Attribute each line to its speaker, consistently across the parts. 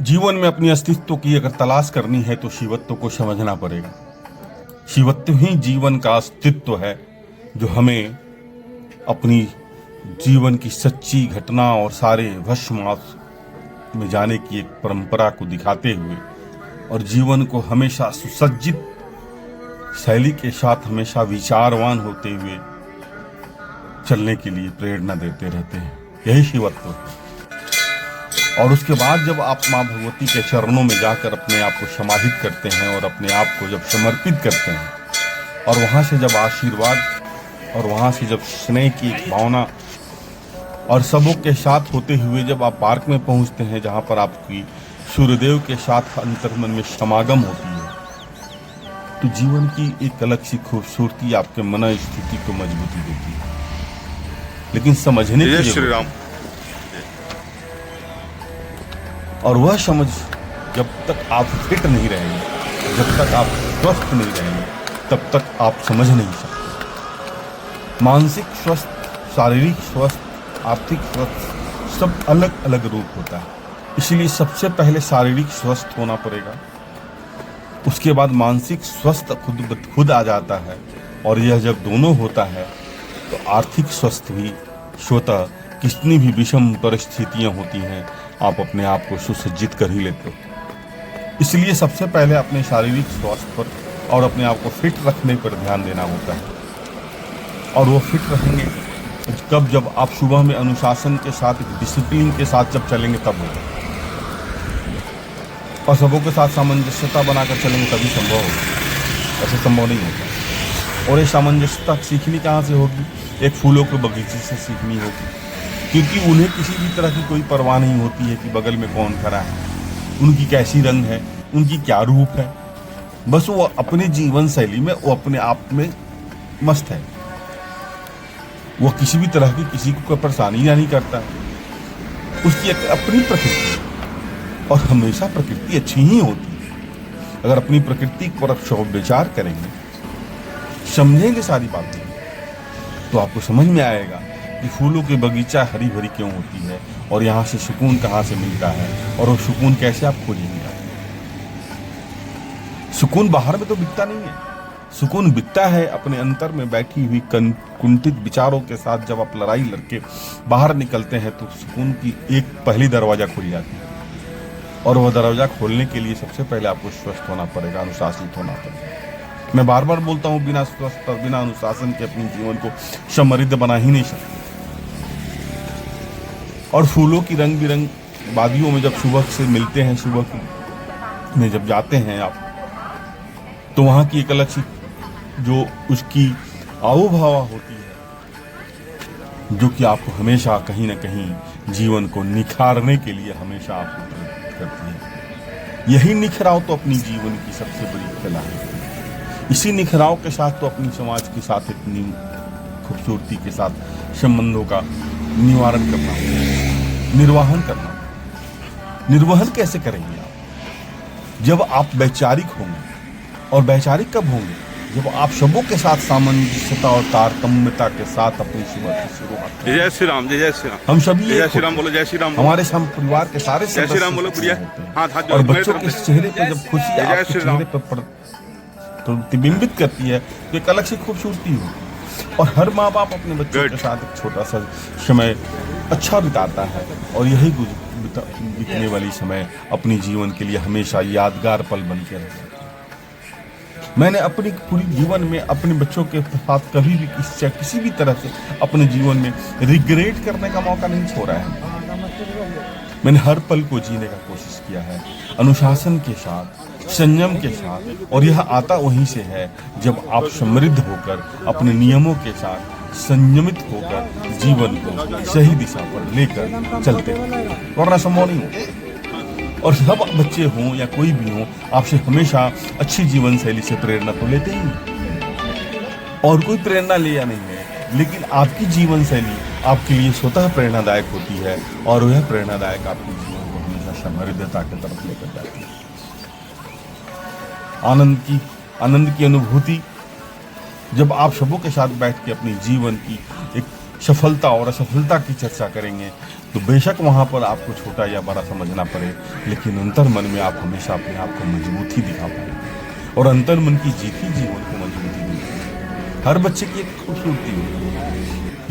Speaker 1: जीवन में अपनी अस्तित्व की अगर तलाश करनी है तो शिवत्व को समझना पड़ेगा। शिवत्व ही जीवन का अस्तित्व है जो हमें अपनी जीवन की सच्ची घटना और सारे भस्मास में जाने की एक परंपरा को दिखाते हुए और जीवन को हमेशा सुसज्जित शैली के साथ हमेशा विचारवान होते हुए चलने के लिए प्रेरणा देते रहते हैं। यही शिवत्व है। और उसके बाद जब आप माँ भगवती के चरणों में जाकर अपने आप को समाहित करते हैं और अपने आप को जब समर्पित करते हैं और वहाँ से जब आशीर्वाद और वहाँ से जब स्नेह की एक भावना और सबों के साथ होते हुए जब आप पार्क में पहुँचते हैं जहाँ पर आपकी सूर्यदेव के साथ अंतर्मन में समागम होती है, तो जीवन की एक अलग सी खूबसूरती आपके मन स्थिति को मजबूती देती है। लेकिन समझने की
Speaker 2: जय श्री राम।
Speaker 1: और वह समझ जब तक आप फिट नहीं रहेंगे, जब तक आप स्वस्थ नहीं रहेंगे, तब तक आप समझ नहीं सकते। मानसिक स्वस्थ, शारीरिक स्वस्थ, आर्थिक स्वस्थ सब अलग अलग रूप होता है। इसलिए सबसे पहले शारीरिक स्वस्थ होना पड़ेगा, उसके बाद मानसिक स्वस्थ खुद आ जाता है। और यह जब दोनों होता है तो आर्थिक स्वस्थ भी स्वतः कितनी भी विषम परिस्थितियां होती हैं आप अपने आप को सुसज्जित कर ही लेते हो। इसलिए सबसे पहले अपने शारीरिक स्वास्थ्य पर और अपने आप को फिट रखने पर ध्यान देना होता है। और वो फिट रहेंगे कब, जब आप सुबह में अनुशासन के साथ, डिसिप्लिन के साथ जब चलेंगे तब होगा। और सबों के साथ सामंजस्यता बनाकर चलेंगे तभी संभव होगा, ऐसे संभव नहीं होता। और ये सामंजस्यता सीखनी कहाँ से होगी? एक फूलों के बगीचे से सीखनी होगी, क्योंकि उन्हें किसी भी तरह की कोई परवाह नहीं होती है कि बगल में कौन खड़ा है, उनकी कैसी रंग है, उनकी क्या रूप है। बस वो अपने जीवन शैली में वो अपने आप में मस्त है। वो किसी भी तरह की किसी को कोई परेशानी नहीं करता। उसकी एक अपनी प्रकृति है और हमेशा प्रकृति अच्छी ही होती है। अगर अपनी प्रकृति पर विचार करेंगे, समझेंगे सारी बातें, तो आपको समझ में आएगा कि फूलों की बगीचा हरी भरी क्यों होती है और यहाँ से सुकून कहाँ से मिलता है और वो सुकून कैसे आप खोजेंगे। सुकून बाहर में तो बिकता नहीं है, सुकून बिकता है अपने अंतर में बैठी हुई कुंठित विचारों के साथ। जब आप लड़ाई लड़के बाहर निकलते हैं तो सुकून की एक पहली दरवाजा खुल जाती है। और वह दरवाजा खोलने के लिए सबसे पहले आपको स्वस्थ होना पड़ेगा, अनुशासित होना पड़ेगा। मैं बार बार बोलता हूँ, बिना स्वस्थ और बिना अनुशासन के अपने जीवन को समृद्ध बना ही नहीं सकते। और फूलों की रंग बिरंग वादियों में जब सुबह से मिलते हैं, सुबह में जब जाते हैं आप, तो वहाँ की एक अलग सी जो उसकी आवोभावा होती है, जो कि आपको हमेशा कहीं ना कहीं जीवन को निखारने के लिए हमेशा आपको प्रेरित करती है। यही निखराव तो अपनी जीवन की सबसे बड़ी कला है। इसी निखराव के साथ तो अपनी समाज के साथ इतनी खूबसूरती के साथ संबंधों का निवारण करना, निर्वाहन करना। निर्वहन कैसे करेंगे आप? जब आप वैचारिक होंगे। और वैचारिक कब होंगे? जब आप सबों के साथ सामंजस्यता और तारतम्यता के साथ अपनी शुरुआत करें।
Speaker 2: जय श्री राम। जय श्री राम।
Speaker 1: हम सभी
Speaker 2: जय श्री राम बोलो। जय श्री राम।
Speaker 1: हमारे परिवार के सारे
Speaker 2: जय श्री राम बोलो। बढ़िया। हाथ
Speaker 1: और बच्चों के चेहरे पर जब खुशी आपके चेहरे पर प्रतिबिंबित करती है तो एक अलग सी खूबसूरती होती है। और हर माँ बाप अपने बच्चों के साथ एक छोटा सा समय अच्छा बिताता है और यही बीतने वाली समय अपनी जीवन के लिए हमेशा यादगार पल बन के रहता है। मैंने अपनी पूरी जीवन में अपने बच्चों के साथ कभी भी किसी भी तरह से अपने जीवन में रिग्रेट करने का मौका नहीं छोड़ा है। मैंने हर पल को जीने का कोशिश किया है, अनुशासन के साथ, संयम के साथ। और यह आता वहीं से है जब आप समृद्ध होकर अपने नियमों के साथ संयमित होकर जीवन को सही दिशा पर लेकर चलते हैं। वरना संभव नहीं हो। और सब बच्चे हों या कोई भी हो, आपसे हमेशा अच्छी जीवन शैली से प्रेरणा तो लेते ही, और कोई प्रेरणा ले या नहीं है, लेकिन आपकी जीवन शैली आपके लिए स्वतः प्रेरणादायक होती है और वह प्रेरणादायक आपके जीवन को हमेशा समृद्धता की तरफ लेकर जाती है। आनंद की अनुभूति जब आप सबों के साथ बैठ के अपनी जीवन की एक सफलता और असफलता की चर्चा करेंगे तो बेशक वहाँ पर आपको छोटा या बड़ा समझना पड़े, लेकिन अंतर मन में आप हमेशा अपने आप को मजबूती दिखा पाएंगे और अंतर मन की जीत ही जीवन को मजबूती देती है। हर बच्चे की एक खूबसूरती होती है।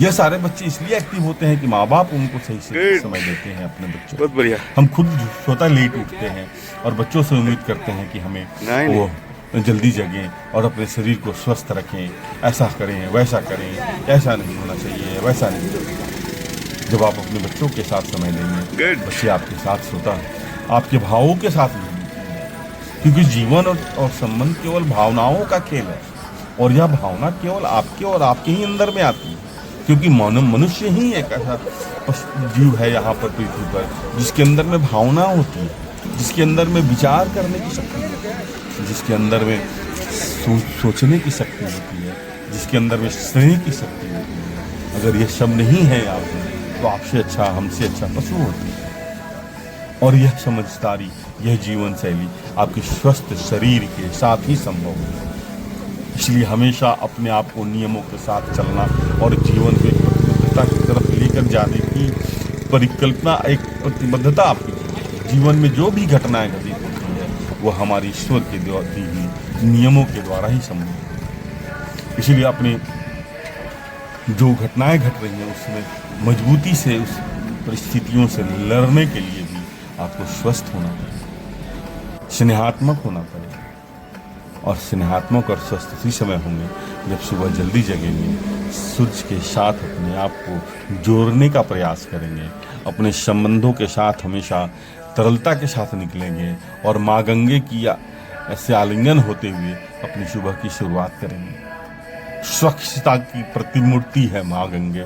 Speaker 1: यह सारे बच्चे इसलिए एक्टिव होते हैं कि माँ बाप उनको सही से समय देते हैं अपने बच्चों को।
Speaker 2: बहुत बढ़िया।
Speaker 1: हम खुद स्वतः लेट उठते हैं और बच्चों से उम्मीद करते हैं कि हमें वो जल्दी जगें और अपने शरीर को स्वस्थ रखें, ऐसा करें वैसा करें, ऐसा नहीं होना चाहिए वैसा नहीं होना चाहिए। जब आप अपने बच्चों के साथ समय देंगे, बच्चे आपके साथ स्वतः आपके भावों के साथ नहीं, क्योंकि जीवन और संबंध केवल भावनाओं का खेल है और यह भावना केवल आपके और आपके ही अंदर में आती है, क्योंकि मनुष्य ही एक ऐसा जीव है यहाँ पर पृथ्वी पर जिसके अंदर में भावना होती है, जिसके अंदर में विचार करने की शक्ति होती है, जिसके अंदर में सोचने की शक्ति होती है, जिसके अंदर में स्नेह की शक्ति होती है। अगर यह सब नहीं है आप में, तो आपसे अच्छा हमसे अच्छा पशु होते हैं। और यह समझदारी, यह जीवन शैली आपके स्वस्थ शरीर के साथ ही संभव है। इसलिए हमेशा अपने आप को नियमों के साथ चलना और जीवन को एक प्रतिबद्धता की तरफ लेकर जाने की परिकल्पना, एक प्रतिबद्धता आपकी जीवन में जो भी घटनाएं घटित होती है वो हमारी ईश्वर के दी हुई नियमों के द्वारा ही संभव है। इसलिए अपने जो घटनाएं घट रही हैं उसमें मजबूती से उस परिस्थितियों से लड़ने के लिए भी आपको स्वस्थ होना पड़ेगा, स्नेहात्मक होना पड़ेगा। और स्नेहात्मक और स्वस्थ उसी समय होंगे जब सुबह जल्दी जगेंगे, सूर्य के साथ अपने आप को जोड़ने का प्रयास करेंगे, अपने संबंधों के साथ हमेशा तरलता के साथ निकलेंगे और माँ गंगे की ऐसे आलिंगन होते हुए अपनी सुबह की शुरुआत करेंगे। स्वच्छता की प्रतिमूर्ति है माँ गंगे,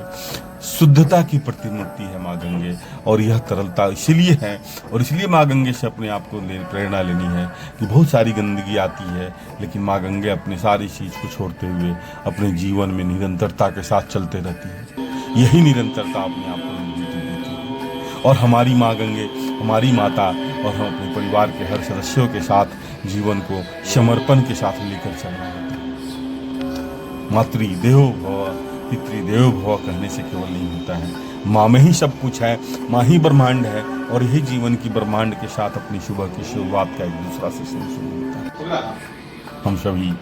Speaker 1: शुद्धता की प्रतिमूर्ति है माँ गंगे, और यह तरलता इसलिए है और इसलिए माँ गंगे से अपने आप को प्रेरणा लेनी है कि बहुत सारी गंदगी आती है, लेकिन माँ गंगे अपनी सारी चीज़ को छोड़ते हुए अपने जीवन में निरंतरता के साथ चलते रहती है। यही निरंतरता अपने आप को मजबूती देती है। और हमारी माँ गंगे, हमारी माता और हम अपने परिवार के हर सदस्यों के साथ जीवन को समर्पण के साथ लेकर चलना होता है। मातृ देवो भव, पितृ देवो भव कहने से केवल नहीं होता है। माँ में ही सब कुछ है, माँ ही ब्रह्मांड है, और यही जीवन की ब्रह्मांड के साथ अपनी सुबह की शुरुआत का एक दूसरा सेशन शुरू होता है। हम सभी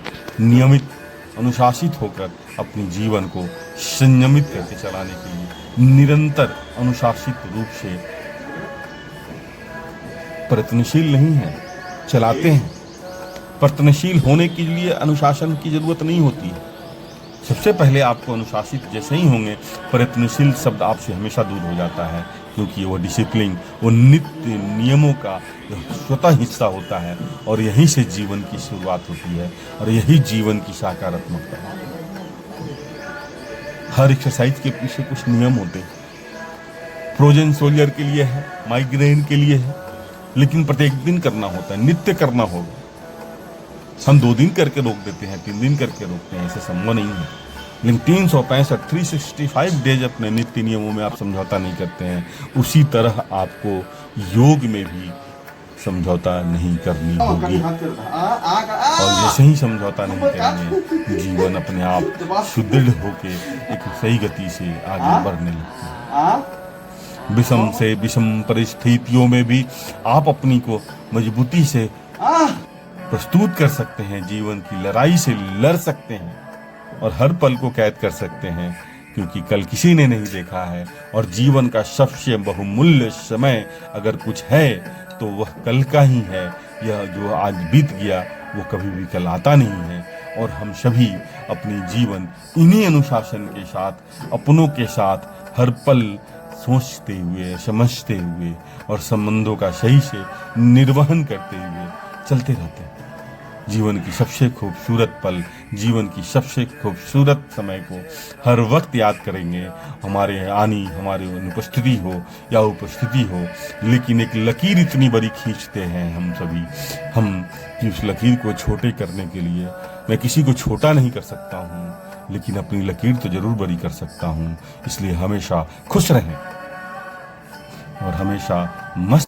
Speaker 1: नियमित अनुशासित होकर अपने जीवन को संयमित करके चलाने के लिए निरंतर अनुशासित रूप से प्रयत्नशील नहीं है, चलाते हैं। प्रयत्नशील होने के लिए अनुशासन की जरूरत नहीं होती है। सबसे पहले आपको अनुशासित जैसे ही होंगे, प्रयत्नशील शब्द आपसे हमेशा दूर हो जाता है, क्योंकि वो डिसिप्लिन, वो नित्य नियमों का स्वतः हिस्सा होता है और यहीं से जीवन की शुरुआत होती है और यही जीवन की सकारात्मकता है। हर एक्सरसाइज के पीछे कुछ नियम होते हैं। फ्रोजन सोल्जर के लिए है, माइग्रेन के लिए है, लेकिन प्रत्येक दिन करना होता है, नित्य करना होगा। हम 2 दिन करके रोक देते हैं, 3 दिन करके रोकते हैं, ऐसे संभव नहीं है। लेकिन 365 365 डेज अपने नित्य नियमों में आप समझौता नहीं करते हैं। उसी तरह आपको योग में भी समझौता नहीं करनी होगी, और जैसे ही समझौता नहीं करेंगे, जीवन अपने आप सुदृढ़ होके एक सही गति से आगे बढ़ने लगता है। विषम से विषम परिस्थितियों में भी आप अपनी को मजबूती से प्रस्तुत कर सकते हैं, जीवन की लड़ाई से लड़ सकते हैं और हर पल को कैद कर सकते हैं, क्योंकि कल किसी ने नहीं देखा है। और जीवन का सबसे बहुमूल्य समय अगर कुछ है तो वह कल का ही है। यह जो आज बीत गया वो कभी भी कल आता नहीं है। और हम सभी अपनी जीवन इन्हीं अनुशासन के साथ, अपनों के साथ हर पल सोचते हुए, समझते हुए और संबंधों का सही से निर्वहन करते हुए चलते रहते हैं। जीवन की सबसे खूबसूरत पल, जीवन की सबसे खूबसूरत समय को हर वक्त याद करेंगे, हमारे आनी, हमारी अनुपस्थिति हो या उपस्थिति हो। लेकिन एक लकीर इतनी बड़ी खींचते हैं हम सभी, हम कि उस लकीर को छोटे करने के लिए मैं किसी को छोटा नहीं कर सकता हूँ, लेकिन अपनी लकीर तो जरूर बड़ी कर सकता हूँ। इसलिए हमेशा खुश रहें और हमेशा मस्त